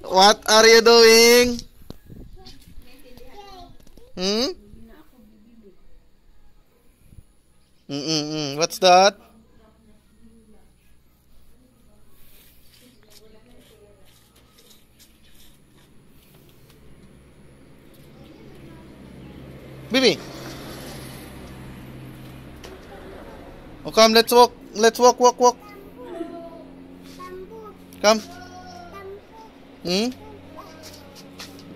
What are you doing? Hmm? What's that? Bibi. Oh, come, let's walk. Let's walk. Come. Hmm?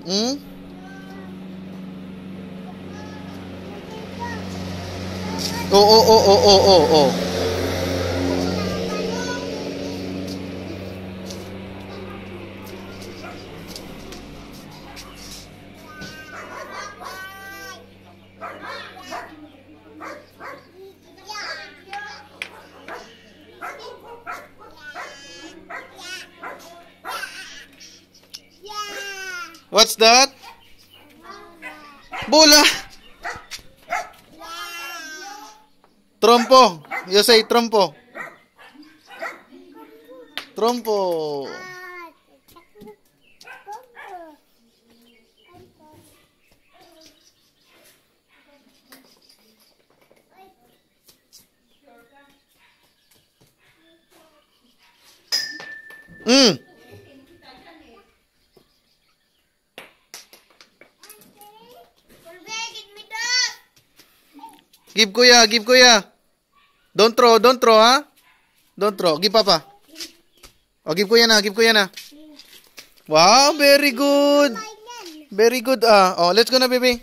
Hmm? Oh. What's that? Bola. Trompo. You say trompo. Trompo. Give kuya. Don't throw, ha? Don't throw. Give papa. Oh, give kuya na. Wow, very good. Very good. Oh, let's go na, baby.